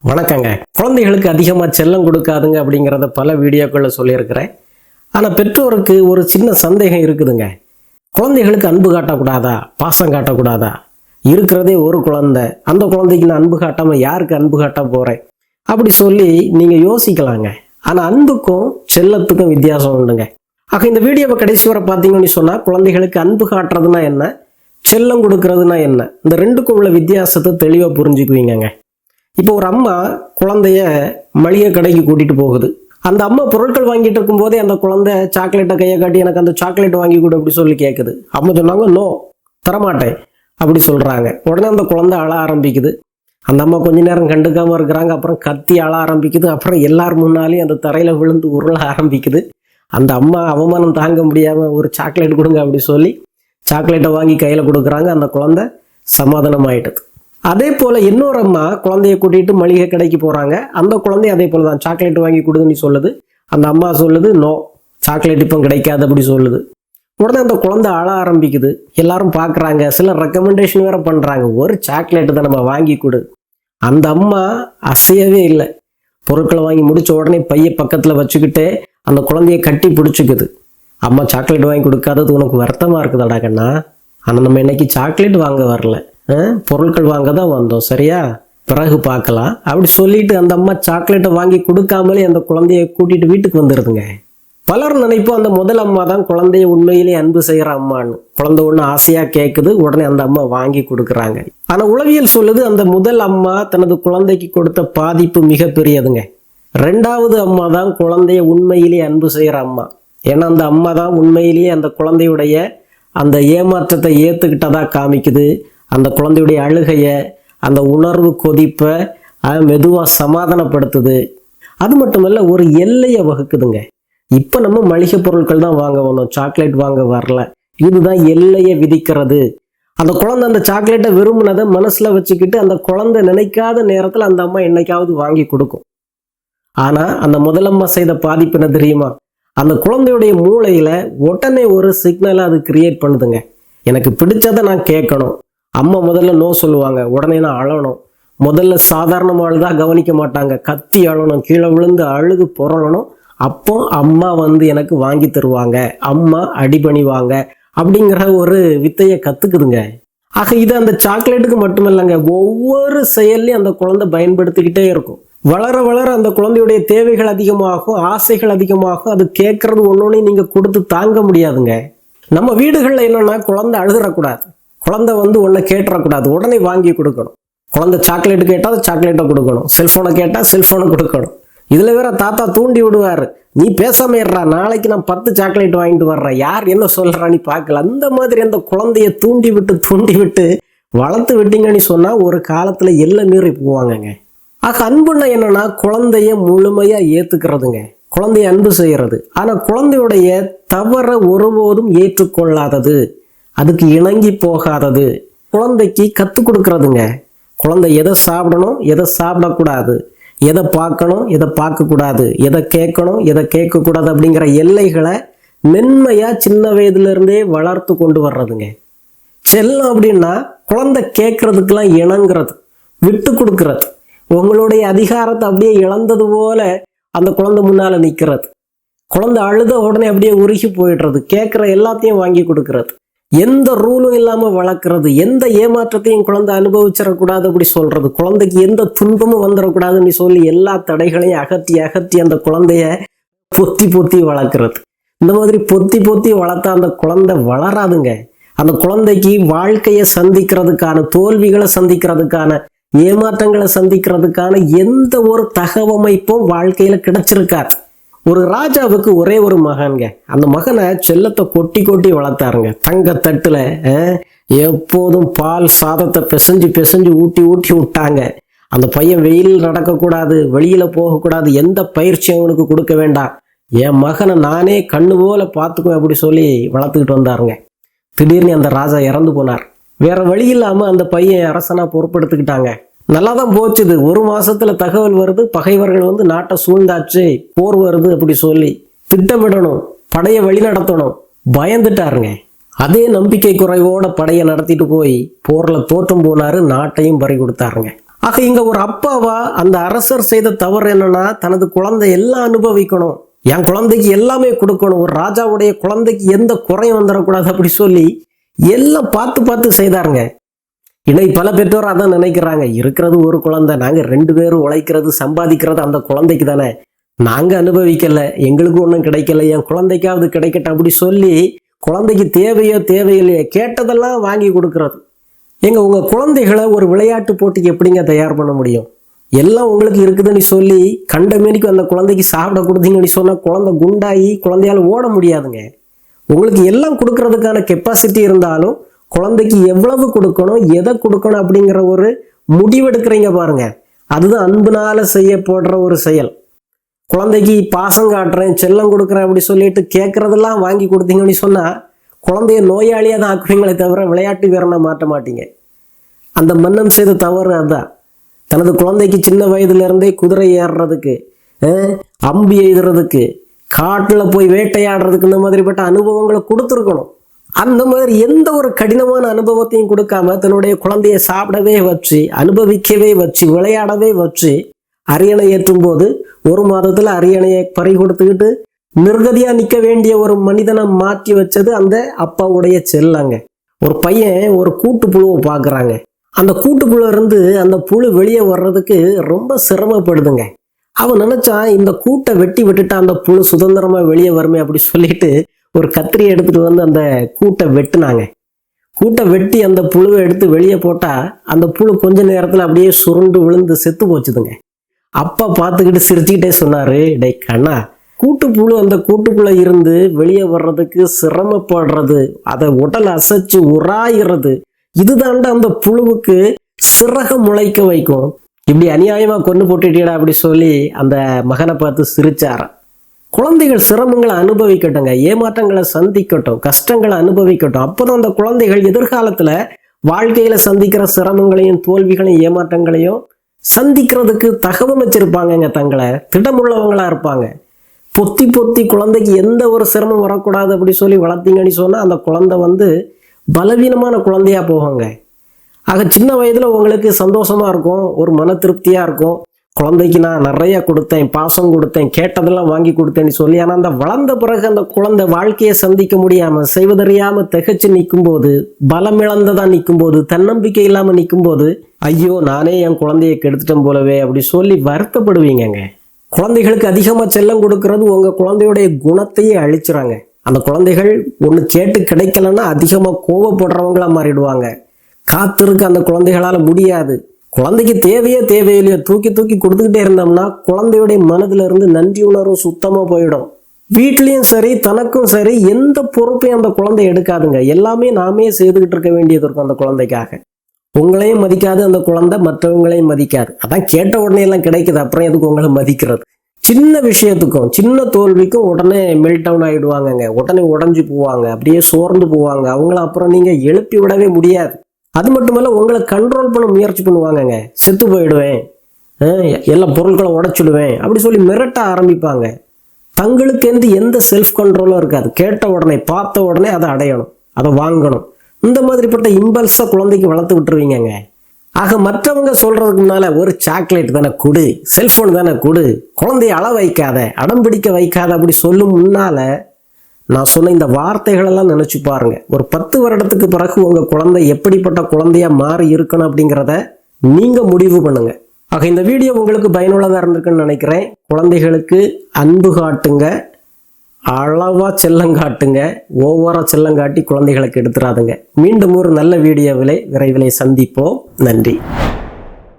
வணக்கங்க. குழந்தைகளுக்கு அதிகமாக செல்லம் கொடுக்காதுங்க அப்படிங்கிறத பல வீடியோக்களில் சொல்லியிருக்கிறேன். ஆனால் பெற்றோருக்கு ஒரு சின்ன சந்தேகம் இருக்குதுங்க. குழந்தைகளுக்கு அன்பு காட்டக்கூடாதா, பாசம் காட்டக்கூடாதா? இருக்கிறதே ஒரு குழந்தை, அந்த குழந்தைக்கு நான் அன்பு காட்டாமல் யாருக்கு அன்பு காட்ட போகிறேன் அப்படி சொல்லி நீங்கள் யோசிக்கலாங்க. ஆனால் அன்புக்கும் செல்லத்துக்கும் வித்தியாசம் உண்டுங்க. ஆக இந்த வீடியோவை கடைசி வரை பார்த்தீங்கன்னு சொன்னால் குழந்தைகளுக்கு அன்பு காட்டுறதுனா என்ன, செல்லம் கொடுக்கறதுனா என்ன, இந்த ரெண்டுக்கும் உள்ள வித்தியாசத்தை தெளிவாக புரிஞ்சுக்குவீங்க. இப்போ ஒரு அம்மா குழந்தைய மளிகை கடைக்கு கூட்டிட்டு போகுது. அந்த அம்மா பொருட்கள் வாங்கிட்டு இருக்கும் போதே அந்த குழந்தை சாக்லேட்டை கையை காட்டி எனக்கு அந்த சாக்லேட் வாங்கி கொடு அப்படி சொல்லி கேட்குது. அம்மா சொன்னாங்க நோ, தரமாட்டேன் அப்படி சொல்றாங்க. உடனே அந்த குழந்தை அழ ஆரம்பிக்குது. அந்த அம்மா கொஞ்ச நேரம் கண்டுக்காம இருக்கிறாங்க. அப்புறம் கத்தி அழ ஆரம்பிக்குது. அப்புறம் எல்லார் முன்னாலேயும் அந்த தரையில விழுந்து உருள ஆரம்பிக்குது. அந்த அம்மா அவமானம் தாங்க முடியாம ஒரு சாக்லேட் கொடுங்க அப்படி சொல்லி சாக்லேட்டை வாங்கி கையில கொடுக்குறாங்க. அந்த குழந்தை சமாதானம் ஆயிட்டது. அதே போல் இன்னொரு அம்மா குழந்தைய கூட்டிகிட்டு மளிகை கடைக்கு போகிறாங்க. அந்த குழந்தை அதே போல் தான் சாக்லேட் வாங்கி கொடுதுன்னு சொல்லுது. அந்த அம்மா சொல்லுது நோ, சாக்லேட் இப்போ கிடைக்காது அப்படி சொல்லுது. உடனே அந்த குழந்தை அழ ஆரம்பிக்குது. எல்லாரும் பார்க்குறாங்க, சில ரெக்கமெண்டேஷன் வேறு பண்ணுறாங்க, ஒரு சாக்லேட்டு தான் நம்ம வாங்கி கொடு. அந்த அம்மா அசையவே இல்லை. பொருட்களை வாங்கி முடிச்ச உடனே பைய பக்கத்தில் வச்சுக்கிட்டே அந்த குழந்தைய கட்டி பிடிச்சிக்குது. அம்மா சாக்லேட் வாங்கி கொடுக்காதது உனக்கு வருத்தமாக இருக்குதாடா கண்ணா, ஆனால் நம்ம இன்னைக்கு சாக்லேட் வாங்க வரல, பொருட்கள் வாங்க தான் வந்தோம், சரியா, பிறகு பார்க்கலாம் அப்படி சொல்லிட்டு அந்த அம்மா சாக்லேட்டை வாங்கி கொடுக்காமலே அந்த குழந்தைய கூட்டிட்டு வீட்டுக்கு வந்துடுதுங்க. பலர் நினைப்போம் அந்த முதல் அம்மா தான் குழந்தைய உண்மையிலே அன்பு செய்கிற அம்மான்னு. குழந்தை ஒன்று ஆசையாக கேட்குது, உடனே அந்த அம்மா வாங்கி கொடுக்குறாங்க. ஆனால் உளவியல் சொல்லுது அந்த முதல் அம்மா தனது குழந்தைக்கு கொடுத்த பாதிப்பு மிகப்பெரியதுங்க. ரெண்டாவது அம்மா தான் குழந்தைய உண்மையிலே அன்பு செய்கிற அம்மா. ஏன்னா அந்த அம்மா தான் உண்மையிலேயே அந்த குழந்தையுடைய அந்த ஏமாற்றத்தை ஏற்றுக்கிட்டதா காமிக்குது. அந்த குழந்தையுடைய அழுகையை, அந்த உணர்வு கொதிப்பை மெதுவாக சமாதானப்படுத்துது. அது மட்டுமல்ல, ஒரு எல்லையை வகுக்குதுங்க. இப்போ நம்ம மளிகை பொருட்கள் தான் வாங்க வந்தோம், சாக்லேட் வாங்க வரல, இதுதான் எல்லையை விதிக்கிறது. அந்த குழந்தை அந்த சாக்லேட்டை விரும்பினதை மனசில் வச்சுக்கிட்டு அந்த குழந்தை நினைக்காத நேரத்தில் அந்த அம்மா என்னைக்காவது வாங்கி கொடுக்கும். ஆனால் அந்த முதலம்மா செய்த பாதிப்பு என்ன தெரியுமா? அந்த குழந்தையுடைய மூளையில் உடனே ஒரு சிக்னலை அது கிரியேட் பண்ணுதுங்க. எனக்கு பிடிச்சதை நான் கேட்கணும். அம்மா முதல்ல நோ சொல்லுவாங்க, உடனே நான் அழணும். முதல்ல சாதாரணமாக அழுதா கவனிக்க மாட்டாங்க, கத்தி அழணும், கீழே விழுந்து அழுது புரளணும். அப்போ அம்மா எனக்கு வாங்கி தருவாங்க, அம்மா அடிபணிவாங்க அப்படிங்கிற ஒரு வித்தையை கற்றுக்குதுங்க. ஆக இது அந்த சாக்லேட்டுக்கு மட்டுமில்லைங்க, ஒவ்வொரு செயல்லையும் அந்த குழந்தை பயன்படுத்திக்கிட்டே இருக்கும். வளர வளர அந்த குழந்தையுடைய தேவைகள் அதிகமாகும், ஆசைகள் அதிகமாகும். அது கேட்கறது ஒன்னொன்னு நீங்கள் கொடுத்து தாங்க முடியாதுங்க. நம்ம வீடுகளில் என்னன்னா, குழந்தை அழுதுறக்கூடாது, குழந்தை ஒன்றை கேட்டுறக்கூடாது, உடனே வாங்கி கொடுக்கணும். குழந்தை சாக்லேட்டு கேட்டால் சாக்லேட்டை கொடுக்கணும், செல்ஃபோனை கேட்டால் செல்ஃபோனை கொடுக்கணும். இதில் வேற தாத்தா தூண்டி விடுவார், நீ பேசாம இருறா, நாளைக்கு நான் 10 சாக்லேட் வாங்கிட்டு வர்றேன், யார் என்ன சொல்கிறான்னு பார்க்கல. அந்த மாதிரி அந்த குழந்தைய தூண்டி விட்டு வளர்த்து விட்டீங்கன்னு சொன்னால் ஒரு காலத்தில் எல்லாம் மீறி போவாங்கங்க. ஆக அன்புன்னா என்னன்னா, குழந்தைய முழுமையாக ஏற்றுக்கிறதுங்க, குழந்தைய அன்பு செய்கிறது. ஆனால் குழந்தையுடைய தவற ஒருபோதும் ஏற்றுக்கொள்ளாதது, அதுக்கு இணங்கி போகாதது, குழந்தைக்கு கற்றுக் கொடுக்கறதுங்க. குழந்தை எதை சாப்பிடணும், எதை சாப்பிடக்கூடாது, எதை பார்க்கணும், எதை பார்க்கக்கூடாது, எதை கேட்கணும், எதை கேட்கக்கூடாது அப்படிங்கிற எல்லைகளை மென்மையாக சின்ன வயதுலேருந்தே வளர்த்து கொண்டு வர்றதுங்க. செல்லம் அப்படின்னா குழந்தை கேட்கறதுக்கெல்லாம் இணங்குறது, விட்டு கொடுக்கறது, உங்களுடைய அதிகாரத்தை அப்படியே இழந்தது போல அந்த குழந்தை முன்னால் நிற்கிறது. குழந்தை அழுத உடனே அப்படியே உருகி போயிடுறது, கேட்குற எல்லாத்தையும் வாங்கி கொடுக்கறது, எந்த ரூலும் இல்லாமல் வளர்க்குறது, எந்த ஏமாற்றத்தையும் குழந்தை அனுபவிச்சிடக்கூடாது அப்படி சொல்கிறது, குழந்தைக்கு எந்த துன்பமும் வந்துடக்கூடாதுன்னு சொல்லி எல்லா தடைகளையும் அகற்றி அந்த குழந்தைய பொத்தி வளர்க்குறது. இந்த மாதிரி பொத்தி வளர்த்தா அந்த குழந்தை வளராதுங்க. அந்த குழந்தைக்கு வாழ்க்கையை சந்திக்கிறதுக்கான, தோல்விகளை சந்திக்கிறதுக்கான, ஏமாற்றங்களை சந்திக்கிறதுக்கான எந்த ஒரு தகவமைப்பும் வாழ்க்கையில் கிடைச்சிருக்காது. ஒரு ராஜாவுக்கு ஒரே ஒரு மகன்க. அந்த மகனை செல்லத்தை கொட்டி வளர்த்தாருங்க. தங்க தட்டுல எப்போதும் பால் சாதத்தை பிசைஞ்சு ஊட்டி விட்டாங்க. அந்த பையன் வெயில் நடக்கக்கூடாது, வெளியில போகக்கூடாது, எந்த பயிற்சியும் அவனுக்கு கொடுக்க வேண்டாம், என் மகனை நானே கண்ணு போல பார்த்துக்குவேன் அப்படி சொல்லி வளர்த்துக்கிட்டு வந்தாருங்க. திடீர்னு அந்த ராஜா இறந்து போனார். வேற வழி இல்லாம அந்த பையன் அரசனா பொறுப்பெடுத்துக்கிட்டாங்க. நல்லா தான் போச்சுது. 1 மாசத்துல தகவல் வருது, பகைவர்கள் நாட்டை சூழ்ந்தாச்சு, போர் வருது அப்படி சொல்லி திட்டமிடணும், படையை வழி நடத்தணும். பயந்துட்டாருங்க. அதே நம்பிக்கை குறைவோட படையை நடத்திட்டு போய் போர்ல தோற்றம் போனாரு, நாட்டையும் பறி கொடுத்தாருங்க. ஆக இங்க ஒரு அப்பாவா அந்த அரசர் செய்த தவறு என்னன்னா, தனது குழந்தை எல்லாம் அனுபவிக்கணும், என் குழந்தைக்கு எல்லாமே கொடுக்கணும், ஒரு ராஜாவுடைய குழந்தைக்கு எந்த குறையும் வந்துடக்கூடாது அப்படி சொல்லி எல்லாம் பார்த்து பார்த்து செய்தாருங்க. இன்னைக்கு பல பெற்றோர் அதான் நினைக்கிறாங்க, இருக்கிறது ஒரு குழந்தை, நாங்க 2 பேரும் உழைக்கிறது சம்பாதிக்கிறது அந்த குழந்தைக்கு தானே, நாங்க அனுபவிக்கல, எங்களுக்கு ஒன்றும் கிடைக்கல, என் குழந்தைக்காவது கிடைக்கட்டும் அப்படி சொல்லி குழந்தைக்கு தேவையோ தேவையில்லையோ கேட்டதெல்லாம் வாங்கி கொடுக்கறது. எங்க உங்க குழந்தைகளை ஒரு விளையாட்டு போட்டிக்கு எப்படிங்க தயார் பண்ண முடியும்? எல்லாம் உங்களுக்கு இருக்குதுன்னு சொல்லி கண்டமேனிக்கு அந்த குழந்தைக்கு சாப்பிட கொடுத்தீங்கன்னு சொன்னா குழந்தை குண்டாகி குழந்தையால ஓட முடியாதுங்க. உங்களுக்கு எல்லாம் கொடுக்கறதுக்கான கெப்பாசிட்டி இருந்தாலும் குழந்தைக்கு எவ்வளவு கொடுக்கணும், எதை கொடுக்கணும் அப்படிங்கிற ஒரு முடிவெடுக்கிறீங்க பாருங்க, அதுதான் அன்புனால செய்யப்படுற ஒரு செயல். குழந்தைக்கு பாசம் காட்டுறேன், செல்லம் கொடுக்குறேன் அப்படி சொல்லிட்டு கேட்கறதெல்லாம் வாங்கி கொடுத்தீங்கன்னு சொன்னா குழந்தைய நோயாளியாக தான் ஆக்குவீங்களே தவிர விளையாட்டு வீரனை மாற்ற மாட்டீங்க. அந்த மன்னன் செய்த தவறு அதுதான். தனது குழந்தைக்கு சின்ன வயதுல இருந்தே குதிரை ஏறுறதுக்கு, அம்பி எய்துறதுக்கு, காட்டில் போய் வேட்டையாடுறதுக்கு இந்த மாதிரிப்பட்ட அனுபவங்களை கொடுத்துருக்கணும். அந்த மாதிரி எந்த ஒரு கடினமான அனுபவத்தையும் கொடுக்காம தன்னுடைய குழந்தைய சாப்பிடவே வச்சு, அனுபவிக்கவே வச்சு, விளையாடவே வச்சு அரியணை ஏற்றும் போது 1 மாதத்துல அரியணையை பறி கொடுத்துக்கிட்டு நிர்கதியா நிற்க வேண்டிய ஒரு மனிதனை மாற்றி வச்சது அந்த அப்பாவுடைய செல்லங்க. ஒரு பையன் ஒரு கூட்டுப்புழுவை பார்க்குறாங்க. அந்த கூட்டுப்புழு இருந்து அந்த புழு வெளியே வர்றதுக்கு ரொம்ப சிரமப்படுதுங்க. அவன் நினைச்சான், இந்த கூட்டை வெட்டி விட்டுட்டா அந்த புழு சுதந்திரமா வெளியே வருமே அப்படி சொல்லிட்டு ஒரு கத்திரியை எடுத்துட்டு வந்து அந்த கூட்டை வெட்டினாங்க. கூட்டை வெட்டி அந்த புழுவை எடுத்து வெளியே போட்டா அந்த புழு கொஞ்ச நேரத்துல அப்படியே சுருண்டு விழுந்து செத்து போச்சுதுங்க. அப்பா பார்த்துக்கிட்டு சிரிச்சுக்கிட்டே சொன்னாரு, டே கண்ணா, கூட்டுப்புழு அந்த கூட்டுக்குள்ள இருந்து வெளியே வர்றதுக்கு சிரமப்படுறது, அதை உடல் அசைச்சு உராயிறது, இதுதாண்டா அந்த புழுவுக்கு சிறக முளைக்க வைக்கும். இப்படி அநியாயமா கொண்டு போட்டுட்டீடா அப்படி சொல்லி அந்த மகனை பார்த்து சிரிச்சார. குழந்தைகள் சிரமங்களை அனுபவிக்கட்டுங்க, ஏமாற்றங்களை சந்திக்கட்டும், கஷ்டங்களை அனுபவிக்கட்டும். அப்போதான் அந்த குழந்தைகள் எதிர்காலத்துல வாழ்க்கையில சந்திக்கிற சிரமங்களையும் தோல்விகளையும் ஏமாற்றங்களையும் சந்திக்கிறதுக்கு தகவமைச்சிருப்பாங்கங்க. தங்களை திடமுள்ளவங்களா இருப்பாங்க. பொத்தி பொத்தி குழந்தைக்கு எந்த ஒரு சிரமம் வரக்கூடாது அப்படி சொல்லி வளர்த்தீங்கன்னு சொன்னா அந்த குழந்தை பலவீனமான குழந்தையா போவாங்க. ஆக சின்ன வயதுல உங்களுக்கு சந்தோஷமா இருக்கும், ஒரு மன திருப்தியா இருக்கும், குழந்தைக்கு நான் நிறைய கொடுத்தேன், பாசம் கொடுத்தேன், கேட்டதெல்லாம் வாங்கி கொடுத்தேன்னு சொல்லி. ஆனா அந்த வளர்ந்த பிறகு அந்த குழந்தை வாழ்க்கையை சந்திக்க முடியாம, செய்வதறியாம திகைச்சு நிற்கும் போது, பலம் இழந்ததா நிற்கும் போது, தன்னம்பிக்கை இல்லாம நிற்கும் போது, ஐயோ நானே என் குழந்தைய கெடுத்துட்டேன் போலவே அப்படி சொல்லி வருத்தப்படுவீங்க. குழந்தைகளுக்கு அதிகமா செல்லம் கொடுக்கறது உங்க குழந்தையுடைய குணத்தையே அழிச்சுறாங்க. அந்த குழந்தைகள் ஒன்று கேட்டு கிடைக்கலன்னா அதிகமா கோவப்படுறவங்களா மாறிடுவாங்க. காத்திருக்க அந்த குழந்தைகளால முடியாது. குழந்தைக்கு தேவையோ தேவையில்லையோ தூக்கி தூக்கி கொடுத்துக்கிட்டே இருந்தோம்னா குழந்தையுடைய மனதுல இருந்து நன்றி உணர்வு சுத்தமா போயிடும். வீட்லயும் சரி தனக்கும் சரி எந்த பொறுப்பையும் அந்த குழந்தை எடுக்காதுங்க. எல்லாமே நாமே செய்துகிட்டு இருக்க வேண்டியது இருக்கும் அந்த குழந்தைக்காக. உங்களையும் மதிக்காது அந்த குழந்தை, மற்றவங்களையும் மதிக்காது. அதான் கேட்ட உடனே எல்லாம் கிடைக்குது, அப்புறம் எதுக்கு உங்களை மதிக்கிறது? சின்ன விஷயத்துக்கும் சின்ன தோல்விக்கும் உடனே மெல்ட் டவுன் ஆயிடுவாங்கங்க, உடனே உடஞ்சி போவாங்க, அப்படியே சோர்ந்து போவாங்க. அவங்கள அப்புறம் நீங்க எழுப்பி விடவே முடியாது. அது மட்டுமல்ல, உங்களை கண்ட்ரோல் பண்ண முயற்சி பண்ணுவாங்கங்க. செத்து போயிடுவேன், எல்லா பொருட்களை உடைச்சிடுவேன் அப்படி சொல்லி மிரட்ட ஆரம்பிப்பாங்க. தங்களுக்கு எந்த செல்ஃப் கண்ட்ரோலும் இருக்காது. கேட்ட உடனே பார்த்த உடனே அதை அடையணும், அதை வாங்கணும். இந்த மாதிரிப்பட்ட இம்பல்ஸை குழந்தைக்கு வளர்த்து விட்டுருவீங்க. ஆக மற்றவங்க சொல்றதுக்கு முன்னால ஒரு சாக்லேட் தானே கொடு, செல்போன் தானே கொடு, குழந்தைய அள வைக்காத, அடம் பிடிக்க வைக்காத அப்படி சொல்லும் முன்னால நான் சொன்ன இந்த வார்த்தைகளெல்லாம் நினைச்சு பாருங்க. ஒரு 10 வருடத்துக்கு பிறகு உங்க குழந்தை எப்படிப்பட்ட குழந்தையா மாறி இருக்கணும் அப்படிங்கிறத நீங்க முடிவு பண்ணுங்க. ஆக இந்த வீடியோ உங்களுக்கு பயனுள்ளதா இருந்திருக்குன்னு நினைக்கிறேன். குழந்தைகளுக்கு அன்பு காட்டுங்க, அளவா செல்லம் காட்டுங்க, ஓவரா செல்லம் காட்டி குழந்தைகளுக்கு எடுத்துறாதுங்க. மீண்டும் ஒரு நல்ல வீடியோவிலே விரைவிலே சந்திப்போம். நன்றி.